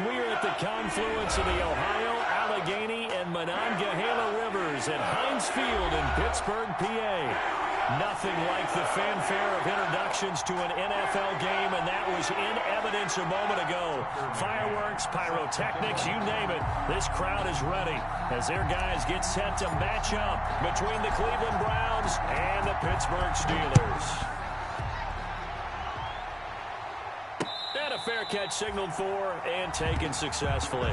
We are at the confluence of the Ohio, Allegheny, and Monongahela Rivers at Heinz Field in Pittsburgh, PA. Nothing like the fanfare of introductions to an NFL game, and that was in evidence a moment ago. Fireworks, pyrotechnics, you name it. This crowd is ready as their guys get set to match up between the Cleveland Browns and the Pittsburgh Steelers. And a fair catch signaled for and taken successfully.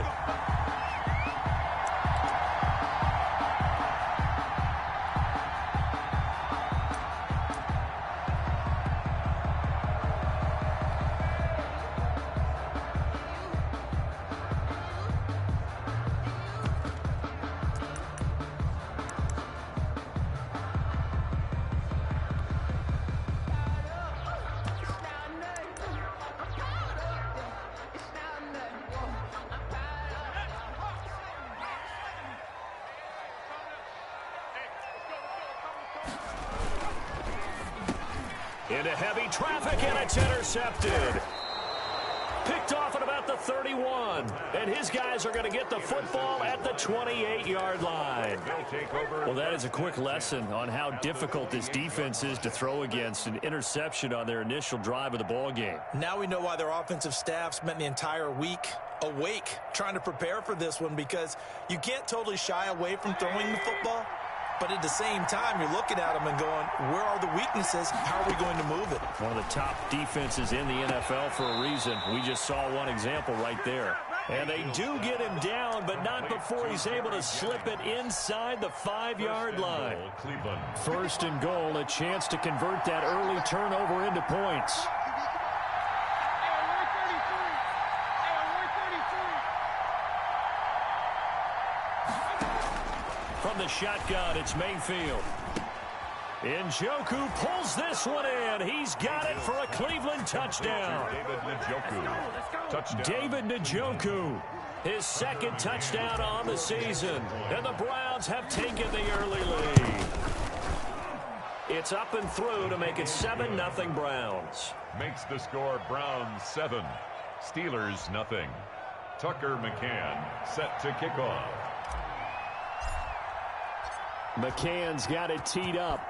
Into heavy traffic, and it's intercepted. Picked off at about the 31. And his guys are going to get the football at the 28-yard line. Well, that is a quick lesson on how difficult this defense is to throw against. An interception on their initial drive of the ball game. Now we know why their offensive staff spent the entire week awake trying to prepare for this one, because you can't totally shy away from throwing the football. But at the same time, you're looking at them and going, where are the weaknesses? How are we going to move it? One of the top defenses in the NFL for a reason. We just saw one example right there. And they do get him down, but not before he's able to slip it inside the 5-yard line. First and goal, a chance to convert that early turnover into points. From the shotgun, it's Mayfield. Njoku pulls this one in. He's got it for a Cleveland touchdown. David Njoku, his second touchdown on the season. And the Browns have taken the early lead. It's up and through to make it 7-0 Browns. Makes the score Browns 7, Steelers 0. Tucker McCann set to kick off. McCann's got it teed up.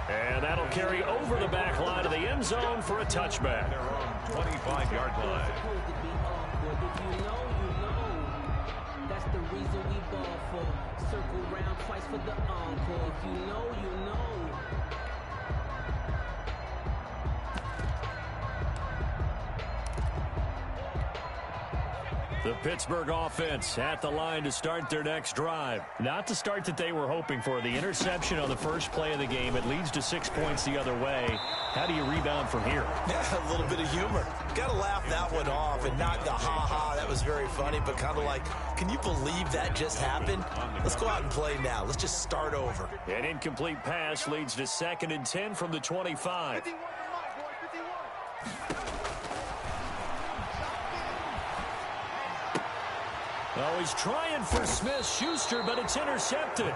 And that'll carry over the back line of the end zone for a touchback. Their own 25-yard line. If you know, you know. That's the reason we ball for. Circle round twice for the encore. If you know, you know. The Pittsburgh offense at the line to start their next drive. Not the start that they were hoping for. The interception on the first play of the game. It leads to 6 points the other way. How do you rebound from here? Yeah, a little bit of humor. Got to laugh that one off and not the ha-ha. That was very funny, but kind of like, can you believe that just happened? Let's go out and play now. Let's just start over. An incomplete pass leads to 2nd and 10 from the 25. Oh, he's trying for Smith-Schuster, but it's intercepted.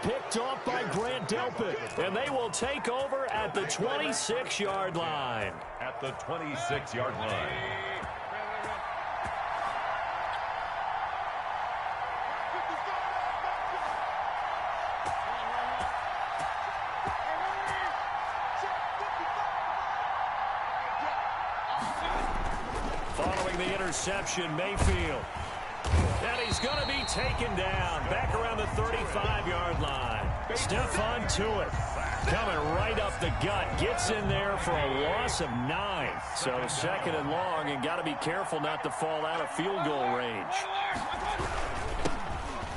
Picked off by Grant Delpit. And they will take over at the 26-yard line. At the 26-yard line. Following the interception, Mayfield. And he's going to be taken down back around the 35-yard line. Stephon Tuitt coming right up the gut. Gets in there for a loss of 9. So 2nd and long, and got to be careful not to fall out of field goal range.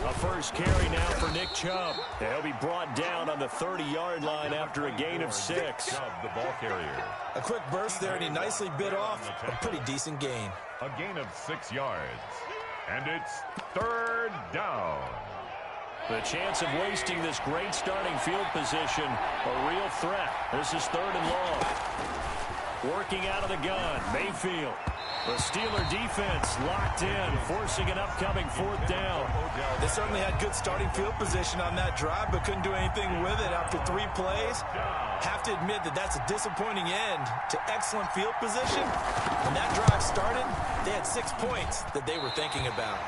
A first carry now for Nick Chubb. He'll be brought down on the 30-yard line after a gain of 6. Chubb, the ball carrier. A quick burst there, and he nicely bit off a pretty decent gain. A gain of 6 yards. And it's 3rd down. The chance of wasting this great starting field position, a real threat. This is 3rd and long. Working out of the gun, Mayfield. The Steeler defense locked in, forcing an upcoming 4th down. They certainly had good starting field position on that drive, but couldn't do anything with it after 3 plays. Have to admit that that's a disappointing end to excellent field position. When that drive started, they had 6 points that they were thinking about.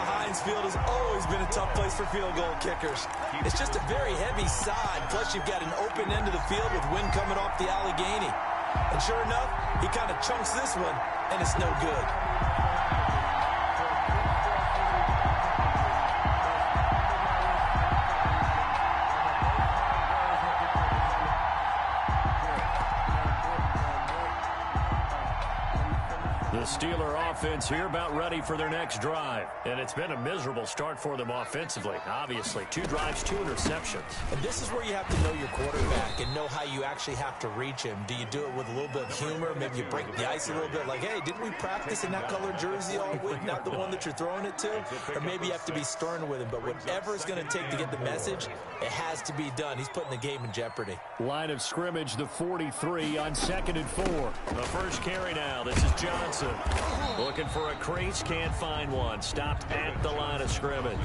Heinz Field has always been a tough place for field goal kickers. It's just a very heavy side, plus you've got an open end of the field with wind coming off the Allegheny. And sure enough, he kind of chunks this one, and it's no good. The Steeler offense here about ready for their next drive. And it's been a miserable start for them offensively, obviously. 2 drives, 2 interceptions. And this is where you have to know your quarterback and know how you actually have to reach him. Do you do it with a little bit of humor? Maybe you break the ice a little bit like, hey, didn't we practice in that color jersey all week? Not the one that you're throwing it to? Or maybe you have to be stern with him. But whatever it's going to take to get the message, it has to be done. He's putting the game in jeopardy. Line of scrimmage, the 43 on 2nd and 4. The first carry now. This is Johnson. Looking for a crease, can't find one. Stopped at the line of scrimmage.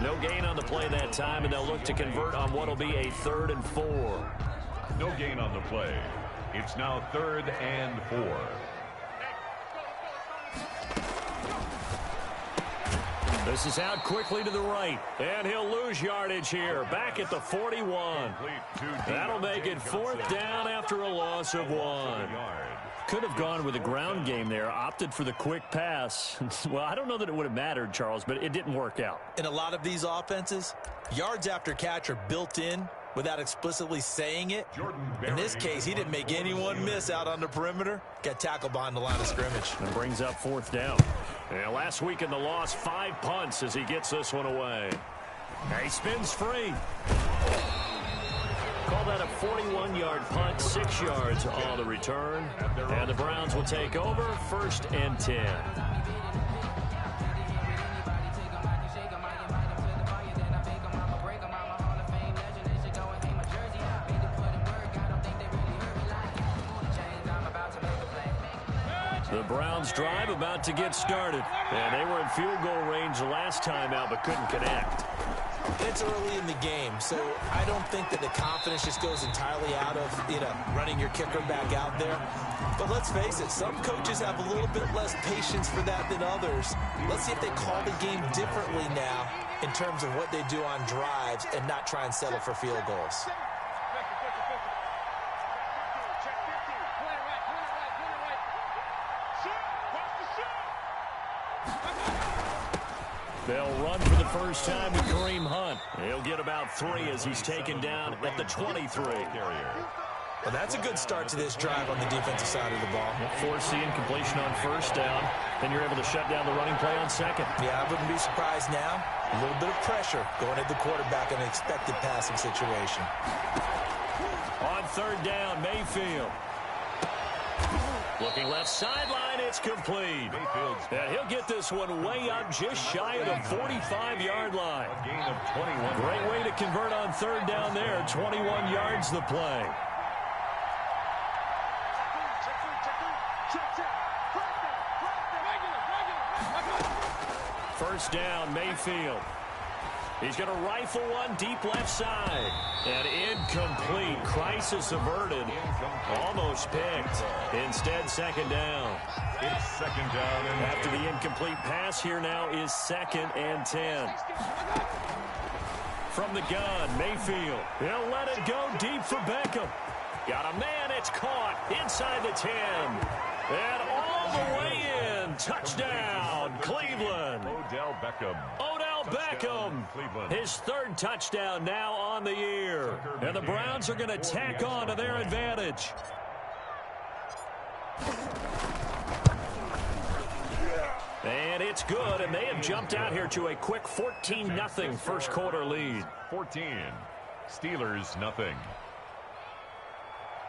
No gain on the play that time, and they'll look to convert on what will be a 3rd and 4. No gain on the play. It's now 3rd and 4. This is out quickly to the right, and he'll lose yardage here. Back at the 41. That'll make it 4th down after a loss of 1. Could have gone with a ground game there, opted for the quick pass. Well, I don't know that it would have mattered, Charles, but it didn't work out. In a lot of these offenses, yards after catch are built in without explicitly saying it. In this case, he didn't make anyone miss out on the perimeter. Got tackled behind the line of scrimmage. And brings up 4th down. And last week in the loss, 5 punts as he gets this one away. He spins free. Call that a 41-yard punt, 6 yards on the return. And the Browns will take over, 1st and 10. The Browns drive about to get started. And they were in field goal range the last time out, but couldn't connect. It's early in the game, so I don't think that the confidence just goes entirely out of, running your kicker back out there. But let's face it, some coaches have a little bit less patience for that than others. Let's see if they call the game differently now in terms of what they do on drives and not try and settle for field goals. They'll run for the first time with Kareem Hunt. He'll get about 3 as he's taken down at the 23. Well, that's a good start to this drive on the defensive side of the ball. Forcing completion on 1st down. Then you're able to shut down the running play on 2nd. Yeah, I wouldn't be surprised now. A little bit of pressure going at the quarterback in an expected passing situation. On 3rd down, Mayfield. Looking left sideline, it's complete. And he'll get this one way up just shy of the 45-yard line. A gain of 21. Great way to convert on 3rd down there. 21 yards the play. First down, Mayfield. He's going to rifle one deep left side. And incomplete. Crisis averted. Almost picked. Instead, 2nd down. It's 2nd down. And after the incomplete pass, here now is 2nd and 10. From the gun, Mayfield. He'll let it go deep for Beckham. Got a man. It's caught inside the 10. And all the way in. Touchdown, Cleveland. Odell Beckham. Beckham, his 3rd touchdown now on the year. And the Browns are going to tack on to their advantage. And it's good, and they have jumped out here to a quick 14-0 first quarter lead. 14. Steelers nothing.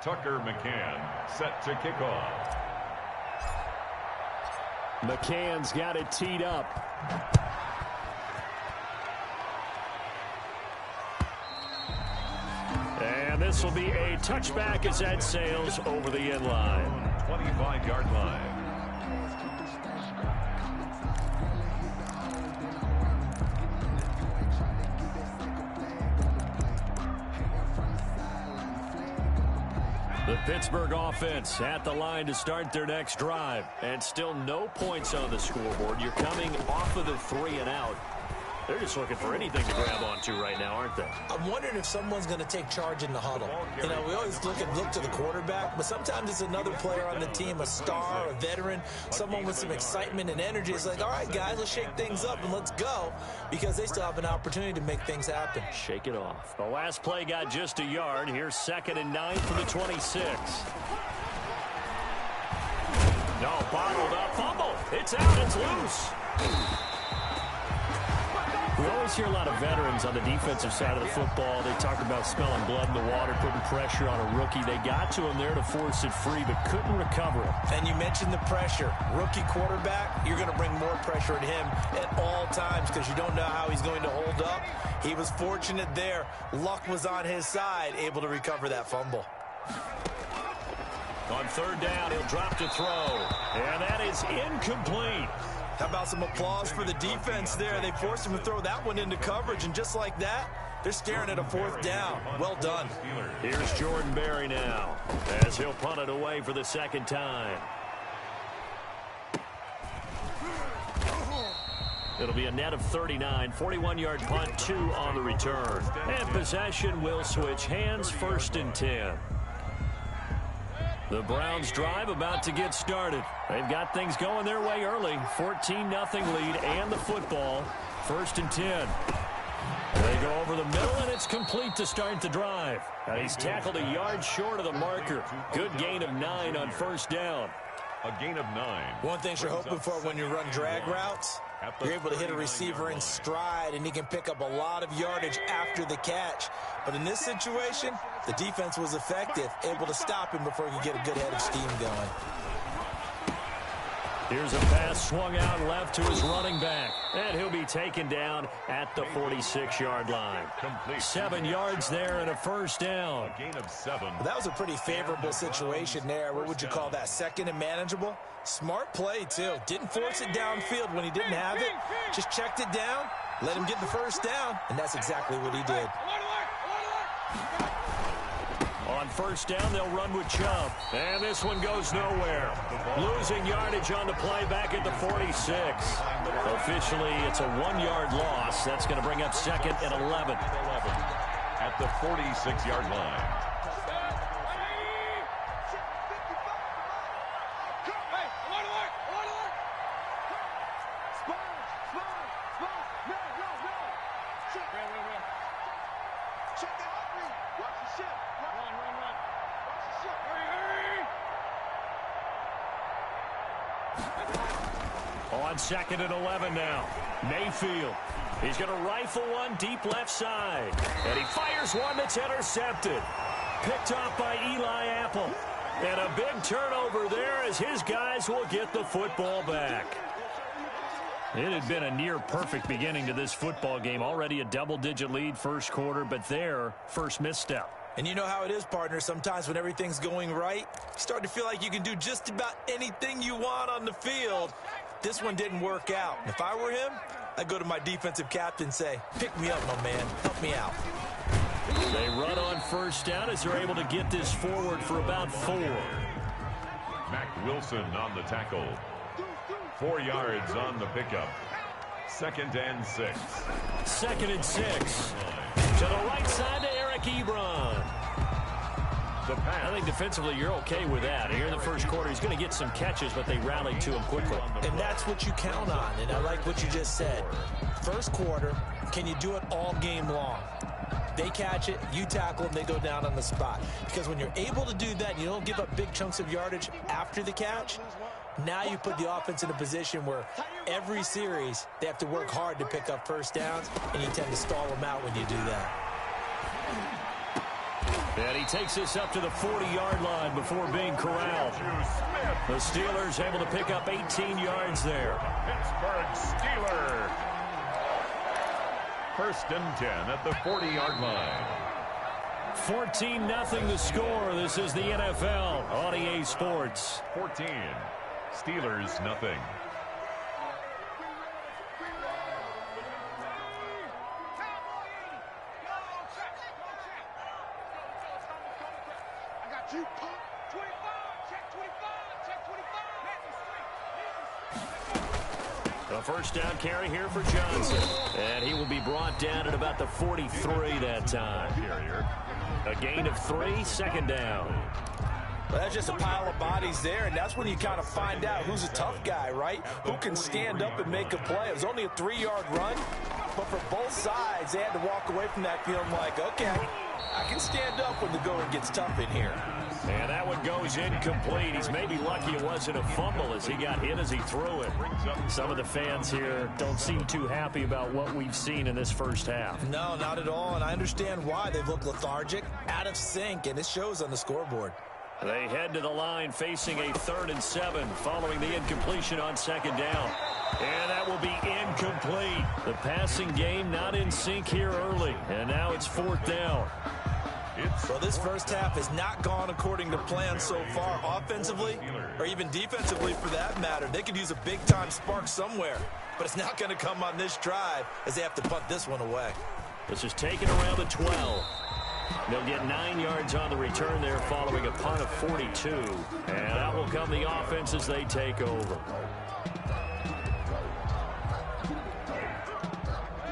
Tucker McCann set to kick off. McCann's got it teed up. And this will be a touchback as that sails over the end line. 25-yard line. The Pittsburgh offense at the line to start their next drive. And still no points on the scoreboard. You're coming off of the 3 and out. They're just looking for anything to grab onto right now, aren't they? I'm wondering if someone's going to take charge in the huddle. You know, we always look to the quarterback, but sometimes it's another player on the team, a star, a veteran, someone with some excitement and energy. It's like, all right, guys, let's shake things up and let's go, because they still have an opportunity to make things happen. Shake it off. The last play got just a yard. Here's 2nd and 9 from the 26. No, bottled up. Fumble. It's out. It's loose. We always hear a lot of veterans on the defensive side of the football. They talk about smelling blood in the water, putting pressure on a rookie. They got to him there to force it free, but couldn't recover it. And you mentioned the pressure. Rookie quarterback, you're going to bring more pressure at him at all times because you don't know how he's going to hold up. He was fortunate there. Luck was on his side, able to recover that fumble. On 3rd down, he'll drop to throw. And that is incomplete. How about some applause for the defense there? They forced him to throw that one into coverage, and just like that, they're staring at a 4th down. Well done. Here's Jordan Berry now, as he'll punt it away for the 2nd time. It'll be a net of 39, 41-yard punt, 2 on the return. And possession will switch hands, 1st and 10. The Browns drive about to get started. They've got things going their way early. 14-0 lead and the football. 1st and 10. They go over the middle, and it's complete to start the drive. And he's tackled a yard short of the marker. Good gain of 9 on 1st down. A gain of 9. One thing you're hoping for when you run drag routes, you're able to hit a receiver in stride, and he can pick up a lot of yardage after the catch. But in this situation, the defense was effective, able to stop him before he could get a good head of steam going. Here's a pass swung out left to his running back. And he'll be taken down at the 46-yard line. 7 yards there and a 1st down. A gain of 7. Well, that was a pretty favorable situation there. What would you call that? 2nd and manageable? Smart play, too. Didn't force it downfield when he didn't have it. Just checked it down, let him get the 1st down, and that's exactly what he did. On 1st down, they'll run with Chubb. And this one goes nowhere. Losing yardage on the play back at the 46. Officially, it's a 1-yard loss. That's going to bring up 2nd and 11. At the 46-yard line. On 2nd and 11 now. Mayfield. He's going to rifle one deep left side. And he fires one that's intercepted. Picked off by Eli Apple. And a big turnover there as his guys will get the football back. It had been a near-perfect beginning to this football game. Already a double-digit lead 1st quarter, but their first misstep. And you know how it is, partner. Sometimes when everything's going right, you start to feel like you can do just about anything you want on the field. This one didn't work out. If I were him, I'd go to my defensive captain and say, pick me up, my man. Help me out. They run on 1st down as they're able to get this forward for about 4. Mack Wilson on the tackle. 4 yards on the pickup. 2nd and 6. 2nd and 6. To the right side to Eric Ebron. I think defensively you're okay with that. Here in the 1st quarter, he's going to get some catches, but they rallied to him quickly. And that's what you count on, and I like what you just said. 1st quarter, can you do it all game long? They catch it, you tackle them, they go down on the spot. Because when you're able to do that, you don't give up big chunks of yardage after the catch, now you put the offense in a position where every series they have to work hard to pick up 1st downs, and you tend to stall them out when you do that. And he takes this up to the 40-yard line before being corralled. The Steelers able to pick up 18 yards there. Pittsburgh Steelers. 1st and 10 at the 40-yard line. 14-0 the score. This is the NFL on EA Sports. 14. Steelers, nothing. A first down carry here for Johnson. And he will be brought down at about the 43 that time. A gain of 3, second down. Well, that's just a pile of bodies there, and that's when you kind of find out who's a tough guy, right? Who can stand up and make a play. It was only a 3-yard run, but for both sides, they had to walk away from that feeling like, okay, I can stand up when the going gets tough in here. And that one goes incomplete. He's maybe lucky it wasn't a fumble as he got hit as he threw it. Some of the fans here don't seem too happy about what we've seen in this first half. No, not at all, and I understand why. They've looked lethargic, out of sync, and it shows on the scoreboard. They head to the line facing a 3rd and 7 following the incompletion on second down. And that will be incomplete. The passing game not in sync here early, and now it's 4th down. Well, this first half has not gone according to plan so far offensively or even defensively for that matter. They could use a big-time spark somewhere, but it's not going to come on this drive as they have to punt this one away. This is taken around the 12. They'll get 9 yards on the return there following a punt of 42. And out will come the offense as they take over.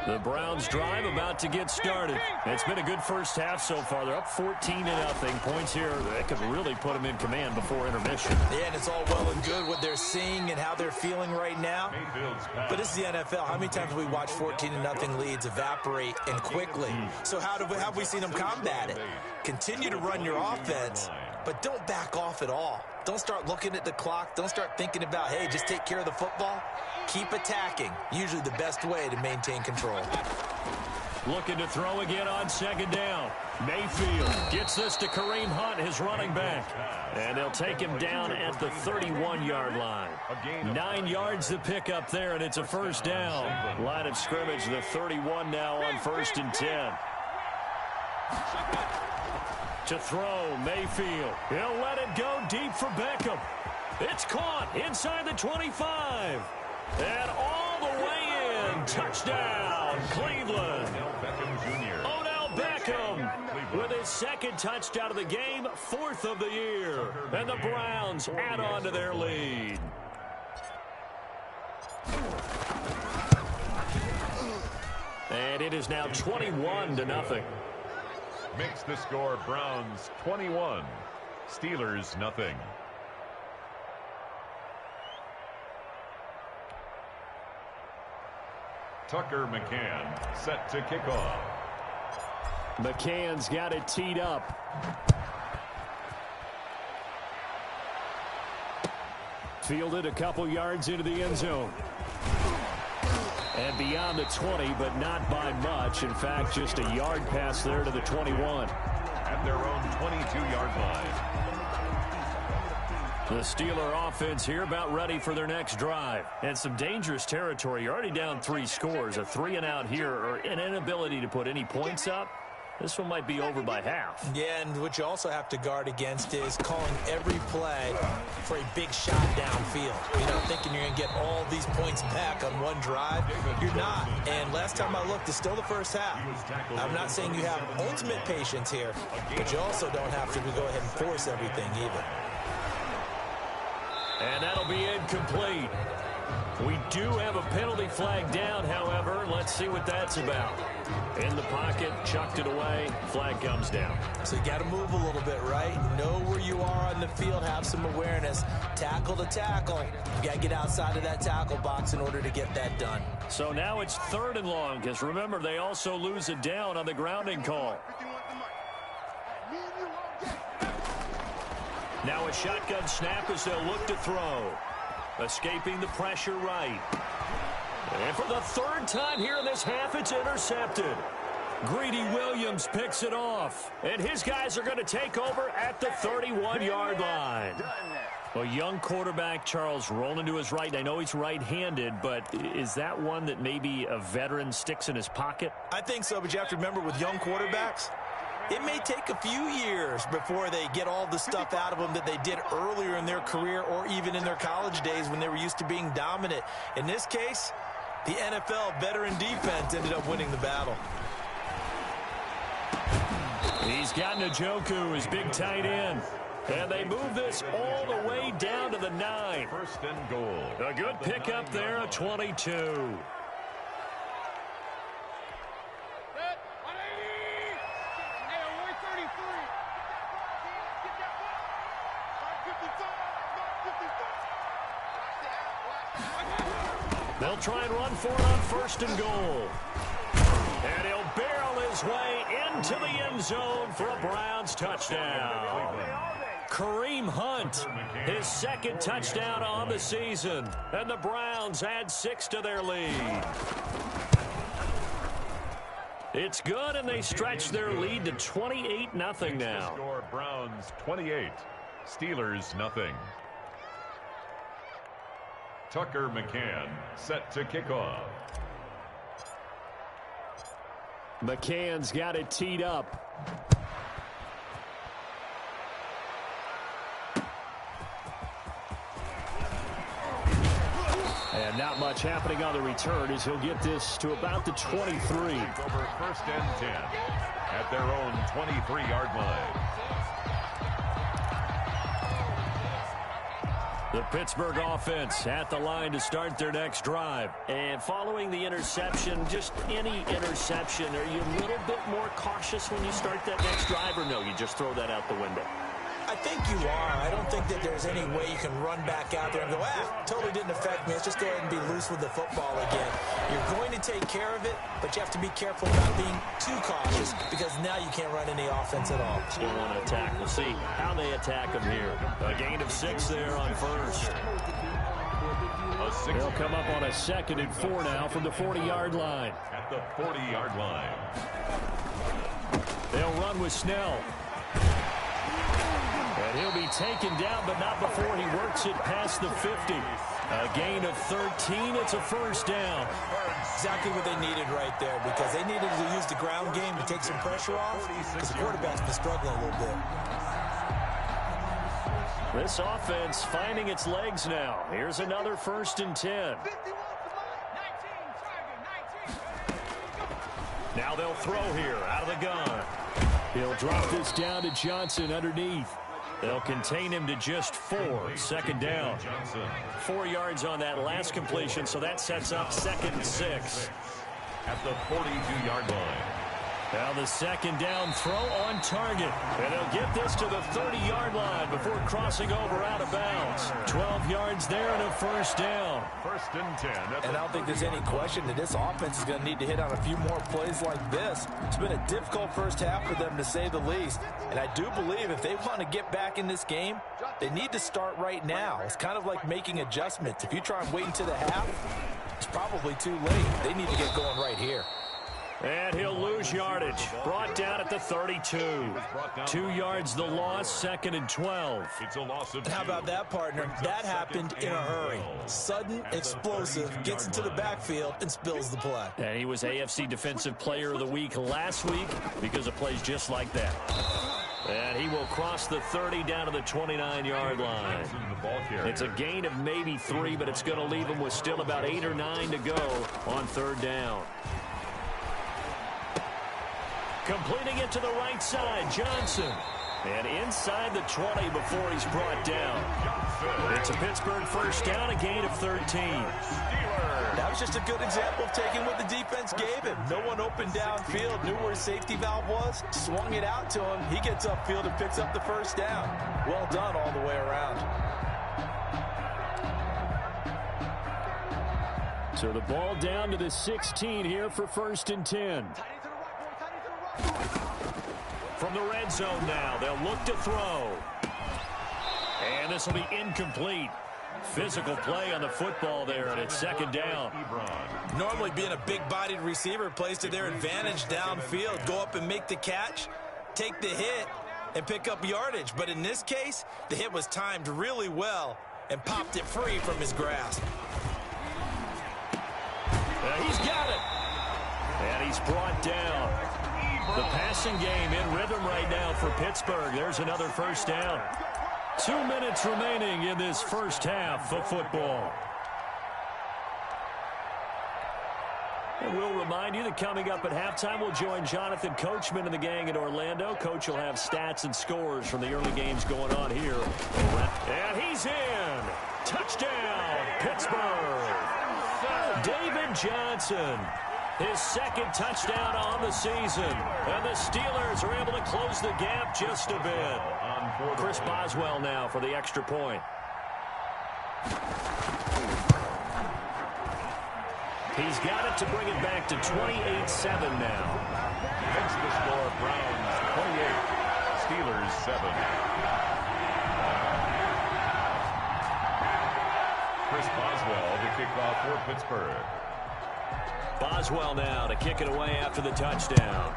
The Browns drive about to get started. It's been a good first half so far. They're up 14-0. Points here that could really put them in command before intermission. Yeah, and it's all well and good what they're seeing and how they're feeling right now. But this is the NFL. How many times have we watched 14-0 leads evaporate and quickly? So how have we seen them combat it? Continue to run your offense, but don't back off at all. Don't start looking at the clock. Don't start thinking about, hey, just take care of the football. Keep attacking. Usually the best way to maintain control. Looking to throw again on second down. Mayfield gets this to Kareem Hunt, his running back. And they'll take him down at the 31-yard line. 9 yards to pick up there, and it's a first down. Line of scrimmage, the 31 now on 1st and 10. To throw, Mayfield. He'll let it go deep for Beckham. It's caught inside the 25. And all the way in. Touchdown, Cleveland. Odell Beckham with his 2nd touchdown of the game, 4th of the year. And the Browns add on to their lead. And it is now 21-0. Makes the score Browns 21, Steelers nothing. Tucker McCann set to kick off. McCann's got it teed up. Fielded a couple yards into the end zone. And beyond the 20, but not by much. In fact, just a yard pass there to the 21. At their own 22-yard line. The Steeler offense here about ready for their next drive. And some dangerous territory. You're already down 3 scores. A 3-and-out here or an inability to put any points up. This one might be over by half. Yeah, and what you also have to guard against is calling every play for a big shot downfield. You know, thinking you're going to get all these points back on one drive. You're not. And last time I looked, it's still the first half. I'm not saying you have ultimate patience here, but you also don't have to go ahead and force everything either. And that'll be incomplete. We do have a penalty flag down, however. Let's see what that's about. In the pocket, chucked it away, flag comes down. So you got to move a little bit, right? Know where you are on the field, have some awareness. Tackle to tackle. You got to get outside of that tackle box in order to get that done. So now it's 3rd and long, because remember, they also lose it down on the grounding call. Now a shotgun snap as they'll look to throw. Escaping the pressure right. And for the 3rd time here in this half, it's intercepted. Greedy Williams picks it off. And his guys are going to take over at the 31-yard line. A young quarterback, Charles, rolling to his right. I know he's right-handed, but is that one that maybe a veteran sticks in his pocket? I think so, but you have to remember with young quarterbacks, it may take a few years before they get all the stuff out of them that they did earlier in their career or even in their college days when they were used to being dominant. In this case, the NFL veteran defense ended up winning the battle. He's got Njoku, his big tight end. And they move this all the way down to the 9. First and goal. A good pickup there, a 22. They'll try and run for it on first and goal. And he'll barrel his way into the end zone for a Browns touchdown. Kareem Hunt, his second touchdown on the season. And the Browns add 6 to their lead. It's good, and they stretch their lead to 28-0 now. Score Browns 28, Steelers nothing. Tucker McCann set to kick off. McCann's got it teed up. And not much happening on the return as he'll get this to about the 23. Over first and 10 at their own 23-yard line. The Pittsburgh offense at the line to start their next drive. And following the interception, just any interception, are you a little bit more cautious when you start that next drive, or no, you just throw that out the window? I think you are. I don't think that there's any way you can run back out there and go, totally didn't affect me. Let's just go ahead and be loose with the football again. You're going to take care of it, but you have to be careful about being too cautious because now you can't run any offense at all. Still want to attack. We'll see how they attack them here. A gain of 6 there on first. They'll come up on a 2nd and 4 now from the 40-yard line. At the 40-yard line. They'll run with Snell. And he'll be taken down, but not before he works it past the 50. A gain of 13. It's a first down. Exactly what they needed right there because they needed to use the ground game to take some pressure off because the quarterback's been struggling a little bit. This offense finding its legs now. Here's another 1st and 10. Now they'll throw here out of the gun. He'll drop this down to Johnson underneath. They'll contain him to just 4. 2nd down. 4 yards on that last completion, so that sets up 2nd and 6. At the 42-yard line. Now the 2nd down throw on target. And he'll get this to the 30-yard line before crossing over out of bounds. 12 yards there and a first down. 1st and 10. And I don't think there's any question that this offense is going to need to hit on a few more plays like this. It's been a difficult first half for them, to say the least. And I do believe if they want to get back in this game, they need to start right now. It's kind of like making adjustments. If you try and wait until the half, it's probably too late. They need to get going right here. And he'll lose yardage. Brought down at the 32. 2 yards the loss, 2nd and 12. It's a loss of 2. How about that, partner? That happened in a hurry. Sudden, explosive, gets into the backfield and spills the play. And he was AFC Defensive Player of the Week last week because of plays just like that. And he will cross the 30 down to the 29-yard line. It's a gain of maybe 3, but it's going to leave him with still about 8 or 9 to go on 3rd down. Completing it to the right side, Johnson. And inside the 20 before he's brought down. It's a Pittsburgh first down, a gain of 13. That was just a good example of taking what the defense gave him. No one open downfield, knew where his safety valve was, swung it out to him. He gets upfield and picks up the first down. Well done all the way around. So the ball down to the 16 here for 1st and 10. From the red zone now, they'll look to throw. And this will be incomplete. Physical play on the football there, and it's 2nd down. Normally being a big-bodied receiver plays to their advantage downfield. Go up and make the catch, take the hit, and pick up yardage. But in this case, the hit was timed really well and popped it free from his grasp. He's got it. And he's brought down. The passing game in rhythm right now for Pittsburgh. There's another first down. 2 minutes remaining in this first half of football. And we'll remind you that coming up at halftime, we'll join Jonathan Coachman and the gang in Orlando. Coach will have stats and scores from the early games going on here. And he's in. Touchdown, Pittsburgh. David Johnson. His second touchdown on the season. And the Steelers are able to close the gap just a bit. Chris Boswell now for the extra point. He's got it to bring it back to 28-7 now. Makes the score Browns 28, Steelers 7. Chris Boswell to kick off for Pittsburgh. Boswell now to kick it away after the touchdown.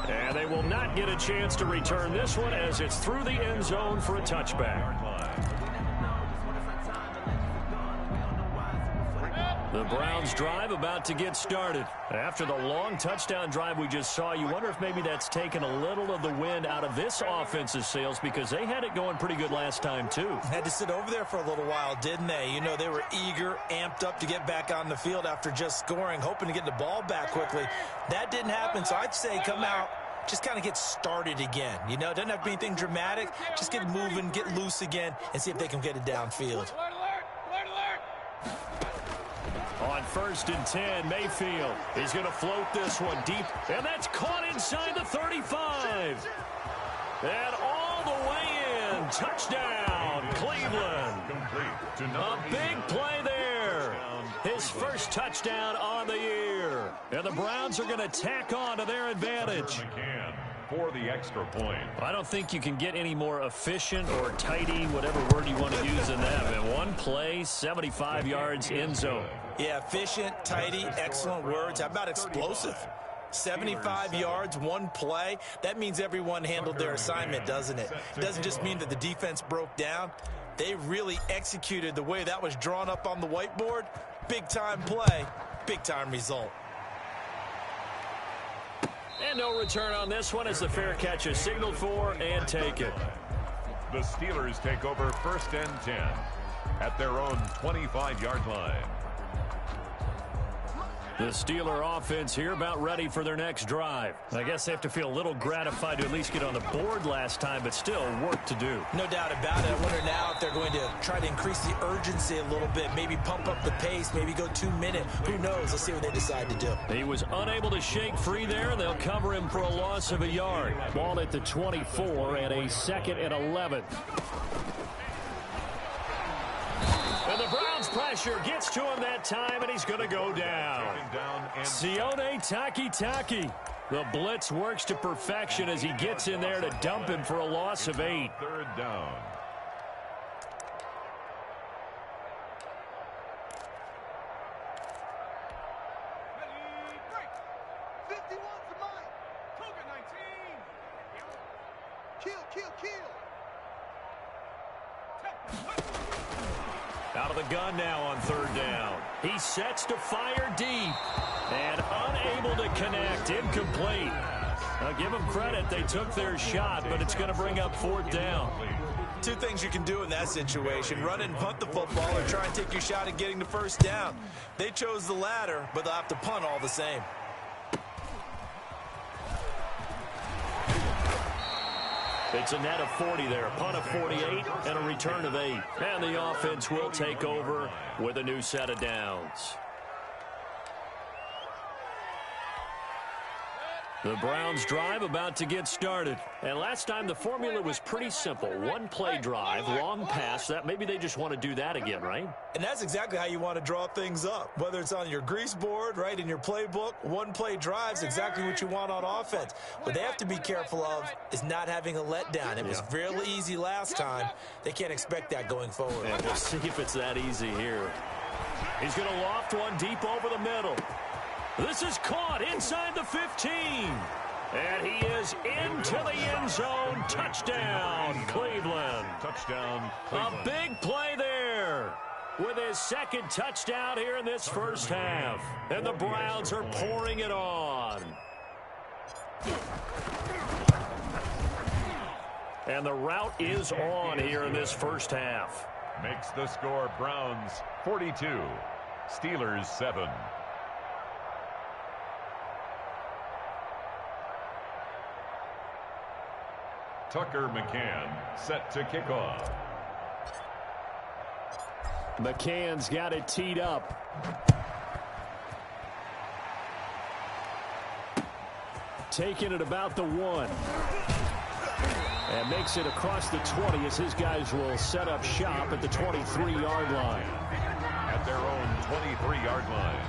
And they will not get a chance to return this one as it's through the end zone for a touchback. The Browns drive about to get started. After the long touchdown drive we just saw, you wonder if maybe that's taken a little of the wind out of this offense's sails because they had it going pretty good last time too. Had to sit over there for a little while, didn't they? You know, they were eager, amped up to get back on the field after just scoring, hoping to get the ball back quickly. That didn't happen, so I'd say come out, just kind of get started again. You know, doesn't have to be anything dramatic. Just get moving, get loose again, and see if they can get it downfield. On 1st and 10, Mayfield is going to float this one deep, and that's caught inside the 35. And all the way in. Touchdown, Cleveland. A big play there. His first touchdown on the year. And the Browns are going to tack on to their advantage. For the extra point. I don't think you can get any more efficient or tidy, whatever word you want to use in that. And one play, 75 yards end zone. Yeah, efficient, tidy, excellent words. How about explosive? 75 yards, one play. That means everyone handled their assignment, doesn't it? It doesn't just mean that the defense broke down. They really executed the way that was drawn up on the whiteboard. Big-time play, big-time result. And no return on this one as the fair catch is signaled for and taken. The Steelers take over 1st and 10 at their own 25-yard line. The Steeler offense here about ready for their next drive. I guess they have to feel a little gratified to at least get on the board last time, but still work to do. No doubt about it. I wonder now if they're going to try to increase the urgency a little bit, maybe pump up the pace, maybe go 2 minute. Who knows? Let's see what they decide to do. He was unable to shake free there, and they'll cover him for a loss of a yard. Ball at the 24 and a 2nd and 11. And the Browns pressure gets to him that time, and he's going to go down. Sione Takitaki. The blitz works to perfection as he gets in there to dump him for a loss of 8. 3rd down. Out of the gun now on 3rd down. He sets to fire deep and unable to connect. Incomplete. Now give them credit. They took their shot, but it's going to bring up 4th down. 2 things you can do in that situation. Run and punt the football or try and take your shot at getting the 1st down. They chose the latter, but they'll have to punt all the same. It's a net of 40 there, a punt of 48, and a return of 8. And the offense will take over with a new set of downs. The Browns drive about to get started. And last time the formula was pretty simple. 1 play drive, long pass. That maybe they just want to do that again, right? And that's exactly how you want to draw things up. Whether it's on your grease board, right, in your playbook, 1 play drive's exactly what you want on offense. What they have to be careful of is not having a letdown. It was really easy last time. They can't expect that going forward. And we'll see if it's that easy here. He's going to loft one deep over the middle. This is caught inside the 15. And he is into the end zone. Touchdown, Cleveland. Touchdown, A big play there. with his second touchdown here in this first half. And the Browns are pouring it on. And the route is on here in this first half. Makes the score Browns 42, Steelers 7. Tucker McCann set to kick off. McCann's got it teed up. Taking it about the 1. And makes it across the 20 as his guys will set up shop at the 23-yard line. At their own 23-yard line.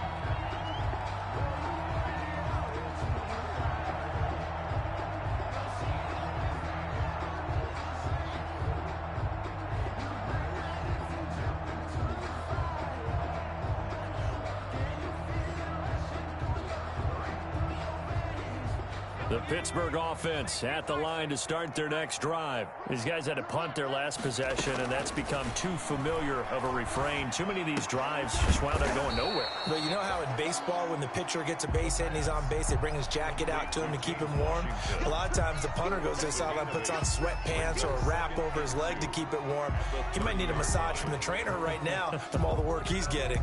The Pittsburgh offense at the line to start their next drive. These guys had to punt their last possession, and that's become too familiar of a refrain. Too many of these drives just wound up going nowhere. But you know how in baseball, when the pitcher gets a base hit and he's on base, they bring his jacket out to him to keep him warm? A lot of times the punter goes to the sideline, puts on sweatpants or a wrap over his leg to keep it warm. He might need a massage from the trainer right now from all the work he's getting.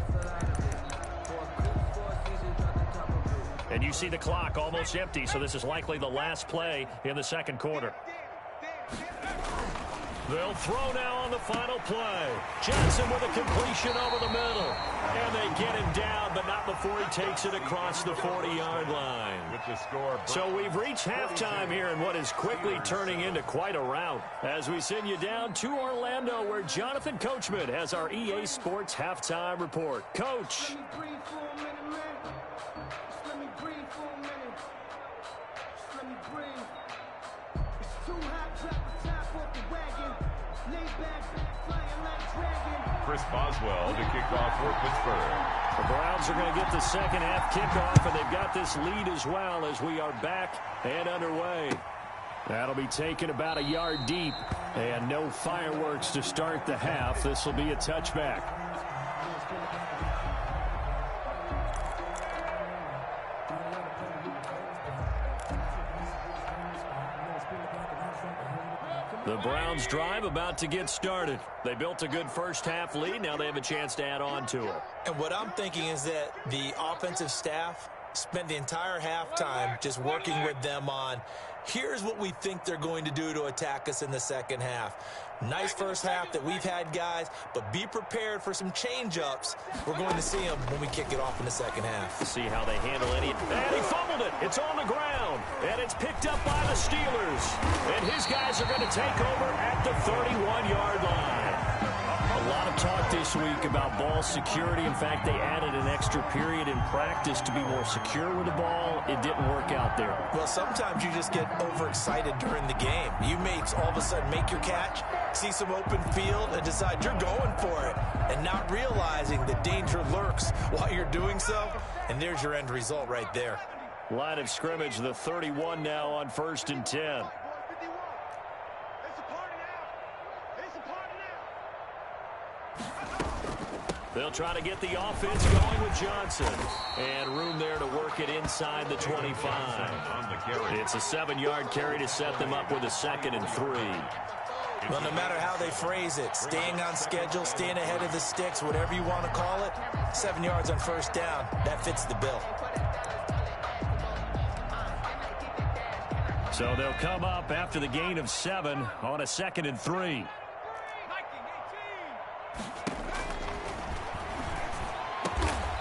And you see the clock almost empty, so this is likely the last play in the second quarter. They'll throw now on the final play. Johnson with a completion over the middle. And they get him down, but not before he takes it across the 40-yard line. With the score. So we've reached halftime here in what is quickly turning into quite a rout. As we send you down to Orlando, where Jonathan Coachman has our EA Sports halftime report. Coach. Chris Boswell to kick off for Pittsburgh. The Browns are going to get the second half kickoff, and they've got this lead as well as we are back and underway. That'll be taken about a yard deep, and no fireworks to start the half. This will be a touchback. The Browns drive about to get started. They built a good first half lead. Now they have a chance to add on to it. And what I'm thinking is that the offensive staff spent the entire halftime just working with them on, here's what we think they're going to do to attack us in the second half. Nice first half that we've had, guys, but be prepared for some change-ups. We're going to see them when we kick it off in the second half. See how they handle any. And he fumbled it. It's on the ground. And it's picked up by the Steelers. And his guys are going to take over at the 31-yard line. A lot of talk this week about ball security. In fact, they added an extra period in practice to be more secure with the ball. It didn't work out there. Well, sometimes you just get overexcited during the game. You may all of a sudden make your catch, see some open field, and decide you're going for it, and not realizing the danger lurks while you're doing so. And there's your end result right there. Line of scrimmage, the 31 now on 1st and 10. They'll try to get the offense going with Johnson. And room there to work it inside the 25. It's a 7-yard carry to set them up with a 2nd and 3. Well, no matter how they phrase it, staying on schedule, staying ahead of the sticks, whatever you want to call it, 7 yards on 1st down, that fits the bill. So they'll come up after the gain of 7 on a 2nd and 3.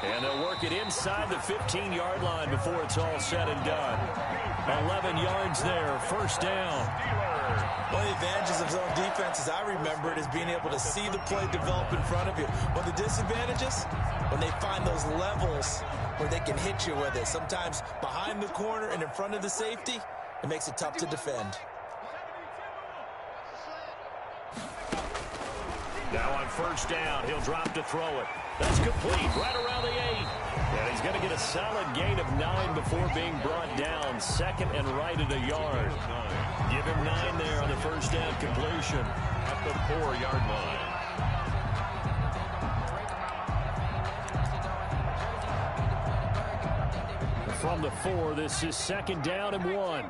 And they'll work it inside the 15-yard line before it's all said and done. 11 yards there, 1st down. One of the advantages of zone defense, as I remember it, is being able to see the play develop in front of you. One of the disadvantages, when they find those levels where they can hit you with it, sometimes behind the corner and in front of the safety, it makes it tough to defend. Now on 1st down, he'll drop to throw it. That's complete, right around the 8. And he's going to get a solid gain of 9 before being brought down. 2nd and right at a yard. Give him 9 there on the 1st down completion. At the 4-yard line. from the 4. This is 2nd down and 1.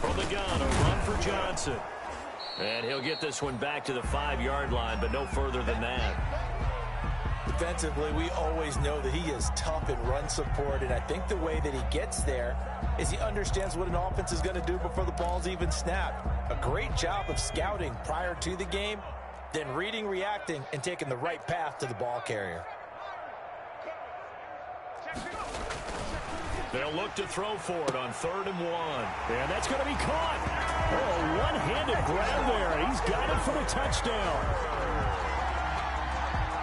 From the gun, a run for Johnson. And he'll get this one back to the 5-yard line, but no further than that. Defensively, we always know that he is tough in run support, and I think the way that he gets there is he understands what an offense is going to do before the ball's even snapped. A great job of scouting prior to the game, then reading, reacting, and taking the right path to the ball carrier. They'll look to throw for it on 3rd and 1. And that's going to be caught. Oh, one-handed grab there. He's got it for the touchdown.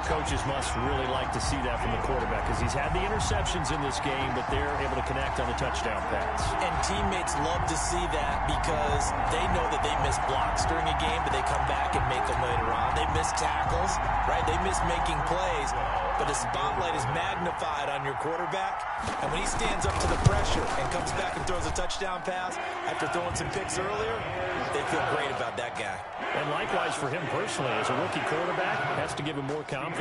Coaches must really like to see that from the quarterback because he's had the interceptions in this game, but they're able to connect on the touchdown pass. And teammates love to see that because they know that they miss blocks during a game, but they come back and make them later on. They miss tackles, right? They miss making plays, but the spotlight is magnified on your quarterback, and when he stands up to the pressure and comes back and throws a touchdown pass after throwing some picks earlier, they feel great about that guy. And likewise for him personally, as a rookie quarterback, has to give him more confidence.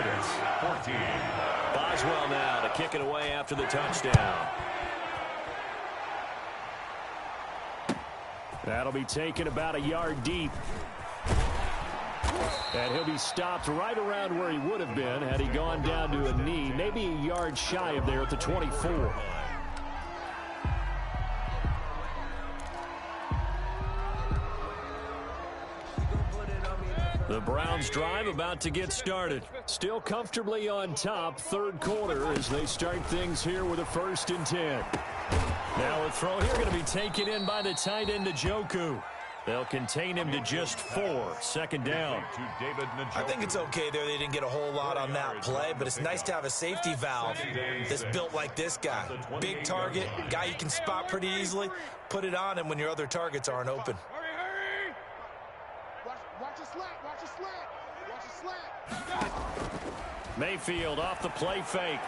14. Boswell now to kick it away after the touchdown. That'll be taken about a yard deep. And he'll be stopped right around where he would have been had he gone down to a knee, maybe a yard shy of there at the 24. The Browns drive about to get started. Still comfortably on top, 3rd quarter as they start things here with a 1st and 10. Now a throw here going to be taken in by the tight end Njoku. They'll contain him to just 4. 2nd down. I think it's okay there. They didn't get a whole lot on that play, but it's nice to have a safety valve that's built like this guy. Big target, guy you can spot pretty easily. Put it on him when your other targets aren't open. Mayfield off the play fake.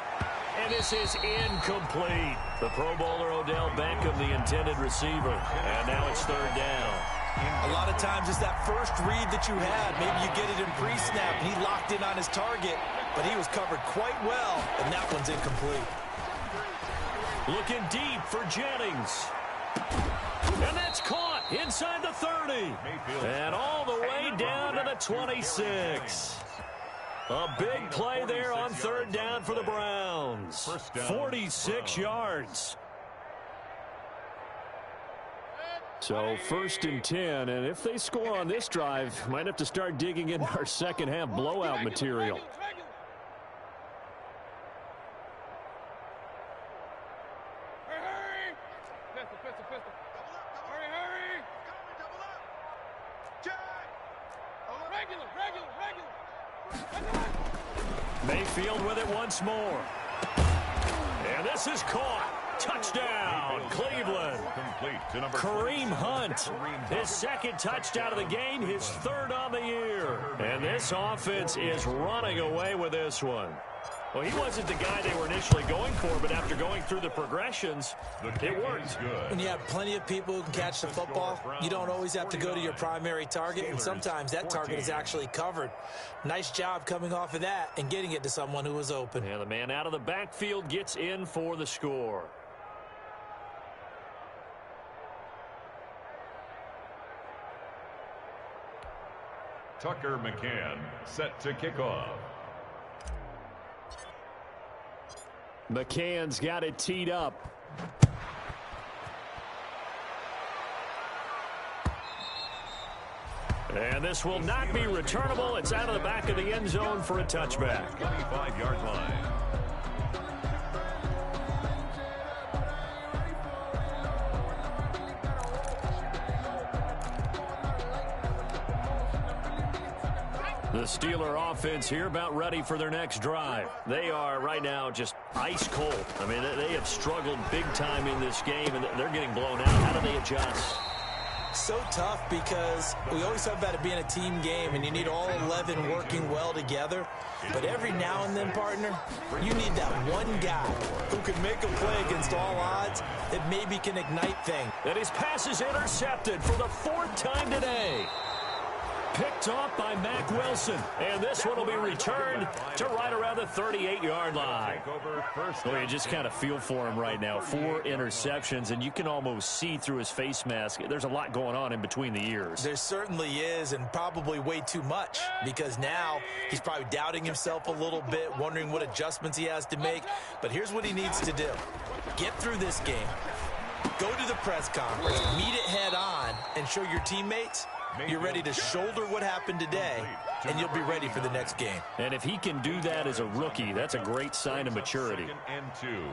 And this is incomplete. The Pro Bowler Odell Beckham, the intended receiver. And now it's 3rd down. A lot of times it's that first read that you had. Maybe you get it in pre-snap, and he locked in on his target, but he was covered quite well, and that one's incomplete. Looking deep for Jennings. And that's caught inside the 30. And all the way down to the 26. A big play there on 3rd down for the Browns. 46 yards. So 1st and 10, and if they score on this drive, might have to start digging into our second half blowout material. Mayfield with it once more. And this is caught. Touchdown, Cleveland. Kareem Hunt, his 2nd touchdown of the game, his 3rd on the year. And this offense is running away with this one. Well, he wasn't the guy they were initially going for, but after going through the progressions, it worked. When you have plenty of people who can catch the football, you don't always have to go to your primary target, and sometimes that target is actually covered. Nice job coming off of that and getting it to someone who was open. And the man out of the backfield gets in for the score. Tucker McCann set to kick off. McCann's got it teed up. And this will not be returnable. It's out of the back of the end zone for a touchback. 25-yard line. The Steeler offense here about ready for their next drive. They are right now just ice cold. I mean, they have struggled big time in this game, and they're getting blown out. How do they adjust? So tough because we always talk about it being a team game, and you need all 11 working well together. But every now and then, partner, you need that one guy who can make a play against all odds that maybe can ignite things. And his pass is intercepted for the 4th time today. Picked off by Mack Wilson. And this one will be returned to right around the 38-yard line. Well, you just kind of feel for him right now. 4 interceptions, and you can almost see through his face mask. There's a lot going on in between the ears. There certainly is, and probably way too much, because now he's probably doubting himself a little bit, wondering what adjustments he has to make. But here's what he needs to do. Get through this game. Go to the press conference, meet it head on, and show your teammates you're ready to shoulder what happened today, and you'll be ready for the next game. And if he can do that as a rookie, that's a great sign of maturity. 2nd and 2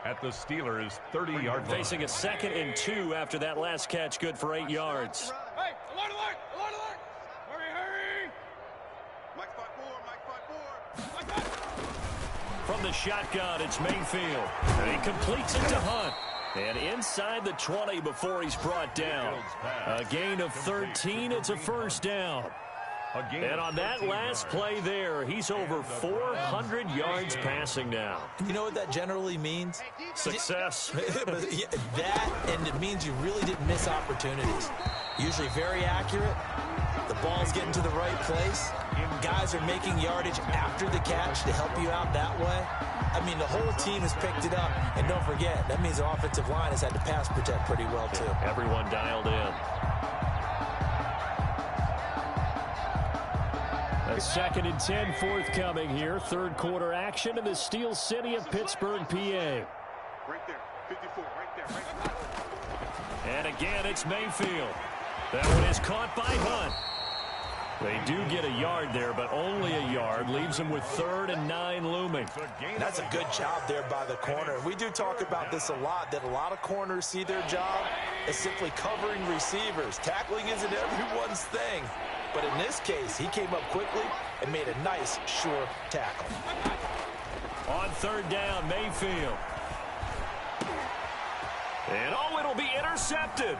at the Steelers' 30-yard line. Facing a 2nd and 2 after that last catch, good for 8 yards. Hey, alert, alert, alert, alert. Hurry, hurry. Mike 5-4. From the shotgun, it's Mayfield. And he completes it to Hunt. And inside the 20 before he's brought down. A gain of 13. It's a first down. And on that last play there, he's over 400 yards passing now. You know what that generally means? Success. That, and it means you really didn't miss opportunities. Usually very accurate. The ball's getting to the right place. Guys are making yardage after the catch to help you out that way. I mean, the whole team has picked it up. And don't forget, that means the offensive line has had to pass protect pretty well, too. Everyone dialed in. A 2nd and 10 forthcoming here. Third quarter action in the steel city of Pittsburgh, PA. Right there, 54, right there, right there. And again, it's Mayfield. That one is caught by Hunt. They do get a yard there, but only a yard. Leaves them with 3rd and 9 looming. That's a good job there by the corner. We do talk about this a lot, that a lot of corners see their job as simply covering receivers. Tackling isn't everyone's thing. But in this case, he came up quickly and made a nice, sure tackle. On 3rd down, Mayfield. And oh, it'll be intercepted.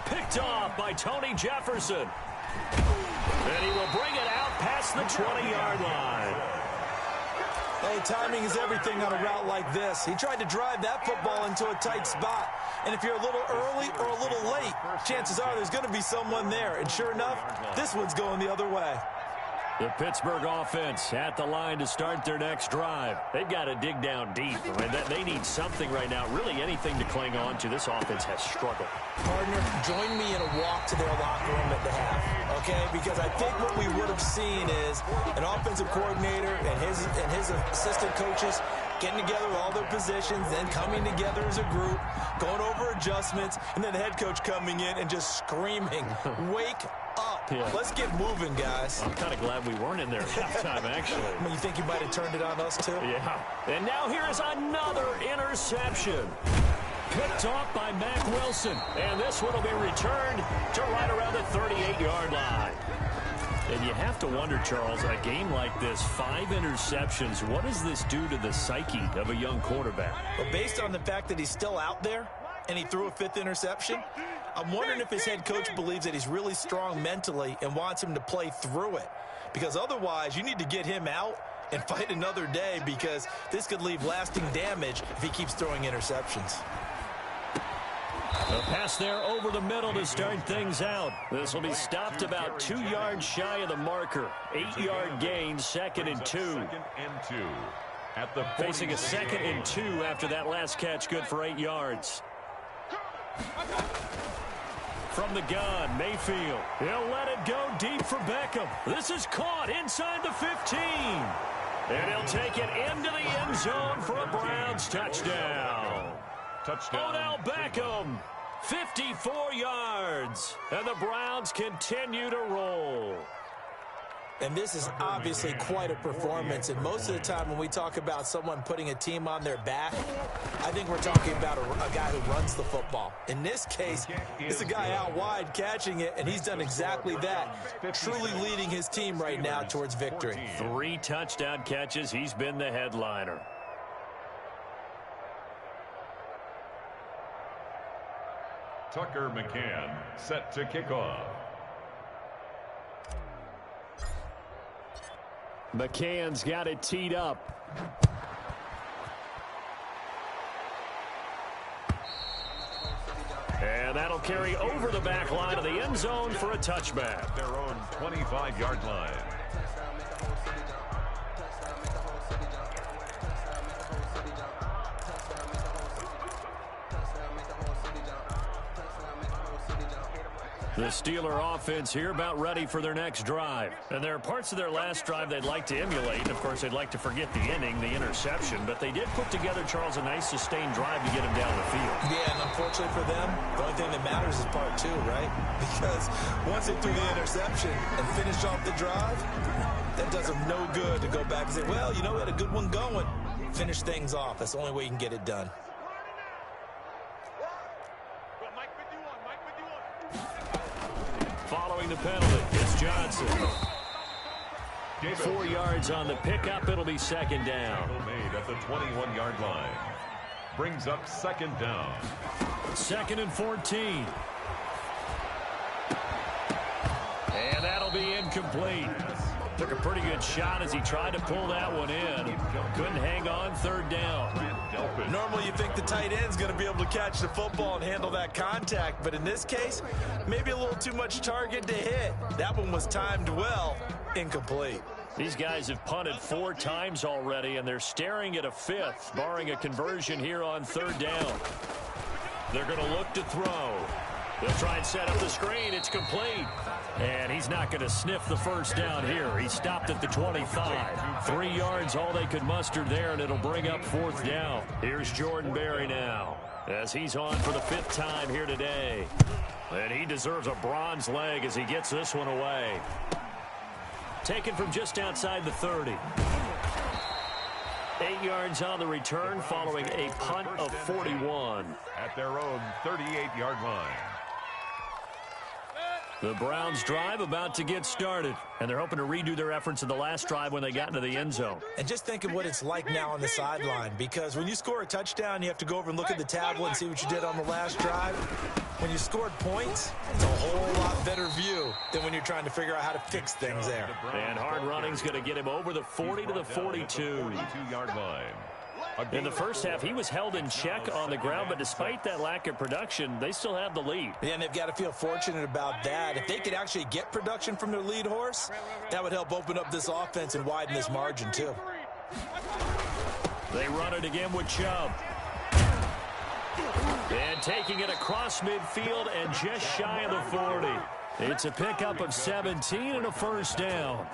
Picked off by Tony Jefferson. And he will bring it out past the 20-yard line. Hey, timing is everything on a route like this. He tried to drive that football into a tight spot. And if you're a little early or a little late, chances are there's going to be someone there. And sure enough, this one's going the other way. The Pittsburgh offense at the line to start their next drive. They've got to dig down deep. I mean, they need something right now, really anything to cling on to. This offense has struggled. Partner, join me in a walk to their locker room at the half, okay? Because I think what we would have seen is an offensive coordinator and his assistant coaches getting together with all their positions, then coming together as a group, going over adjustments, and then the head coach coming in and just screaming, wake up. Yeah. Let's get moving, guys. I'm kind of glad we weren't in there at halftime, actually. I mean, you think you might have turned it on us, too? Yeah. And now here's another interception. Picked off by Mack Wilson. And this one will be returned to right around the 38-yard line. And you have to wonder, Charles, a game like this, 5 interceptions, what does this do to the psyche of a young quarterback? Well, based on the fact that he's still out there and he threw a 5th interception, I'm wondering if his head coach believes that he's really strong mentally and wants him to play through it. Because otherwise, you need to get him out and fight another day, because this could leave lasting damage if he keeps throwing interceptions. A pass there over the middle to start things out. This will be stopped about 2 yards shy of the marker. 8-yard gain, 2nd and 2. 2nd and 2 at the facing a 2nd and 2 after that last catch, good for 8 yards. From the gun, Mayfield. He'll let it go deep for Beckham. This is caught inside the 15. And he'll take it into the end zone for a Browns touchdown. Odell Beckham, 54 yards. And the Browns continue to roll. And this is obviously quite a performance. And most of the time when we talk about someone putting a team on their back, I think we're talking about a guy who runs the football. In this case, it's a guy out wide catching it, and he's done exactly that, truly leading his team right now towards victory. 3 touchdown catches. He's been the headliner. Tucker McCann set to kick off. McCann's got it teed up. And And that'll carry over the back line of the end zone for a touchback. Their own 25-yard line. The Steeler offense here about ready for their next drive. And there are parts of their last drive they'd like to emulate. And, of course, they'd like to forget the inning, the interception. But they did put together, Charles, a nice sustained drive to get him down the field. Yeah, and unfortunately for them, the only thing that matters is part two, right? Because once they threw the interception and finished off the drive, that does them no good to go back and say, well, you know, we had a good one going. Finish things off. That's the only way you can get it done. Following the penalty, it's Johnson. 4 yards on the pickup. It'll be second down. Made at the 21-yard line. Brings up second down. 2nd and 14. And that'll be incomplete. Took a pretty good shot as he tried to pull that one in. Couldn't hang on, third down. Normally you think the tight end's going to be able to catch the football and handle that contact, but in this case, maybe a little too much target to hit. That one was timed well, incomplete. These guys have punted 4 times already, and they're staring at a 5th, barring a conversion here on third down. They're going to look to throw. They'll try and set up the screen. It's complete. And he's not going to sniff the first down here. He stopped at the 25. 3 yards, all they could muster there, and it'll bring up 4th down. Here's Jordan Berry now as he's on for the 5th time here today. And he deserves a bronze leg as he gets this one away. Taken from just outside the 30. 8 yards on the return following a punt of 41. At their own 38-yard line. The Browns drive about to get started, and they're hoping to redo their efforts in the last drive when they got into the end zone. And just think of what it's like now on the sideline, because when you score a touchdown, you have to go over and look at the tablet and see what you did on the last drive. When you scored points, it's a whole lot better view than when you're trying to figure out how to fix things there. And hard running's going to get him over the 40 to the 42. 42-yard line. In the first half, he was held in check on the ground, but despite that lack of production, they still have the lead. Yeah, and they've got to feel fortunate about that. If they could actually get production from their lead horse, that would help open up this offense and widen this margin, too. They run it again with Chubb. And taking it across midfield and just shy of the 40. It's a pickup of 17 and a first down.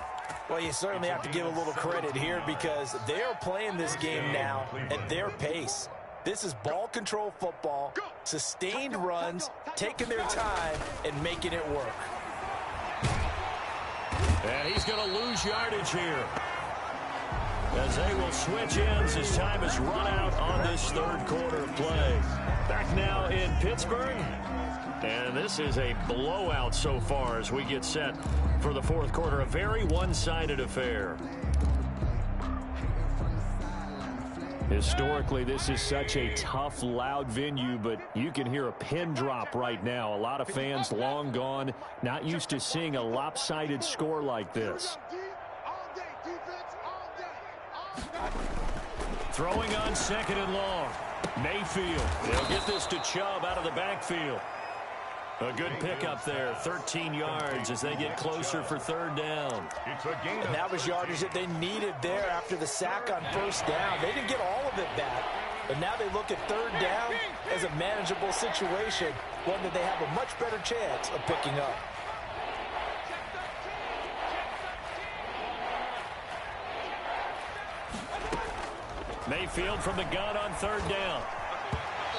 Well, you certainly have to give a little credit here because they are playing this game now at their pace. This is ball control football, sustained runs, taking their time, and making it work. And he's going to lose yardage here as they will switch ends as time is run out on this third quarter of play. Back now in Pittsburgh. And this is a blowout so far as we get set for the fourth quarter. A very one-sided affair. Historically, this is such a tough, loud venue, but you can hear a pin drop right now. A lot of fans long gone, not used to seeing a lopsided score like this. Throwing on 2nd and long. Mayfield. They'll get this to Chubb out of the backfield. A good pickup there, 13 yards as they get closer for third down. And that was yardage that they needed there after the sack on first down. They didn't get all of it back, but now they look at third down as a manageable situation, one that they have a much better chance of picking up. Mayfield from the gun on third down.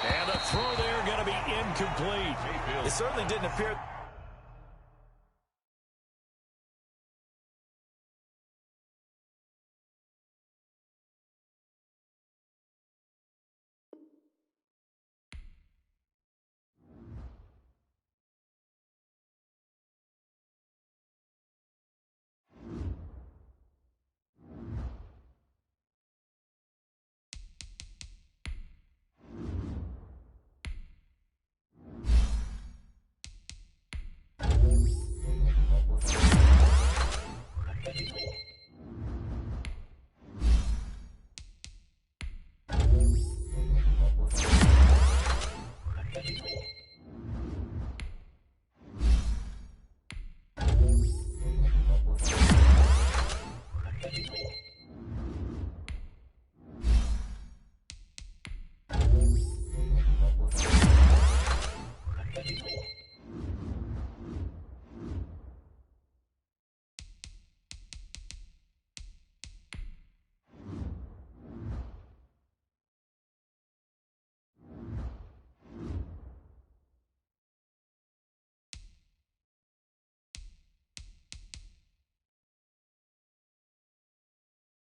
And the throw there going to be incomplete. It certainly didn't appear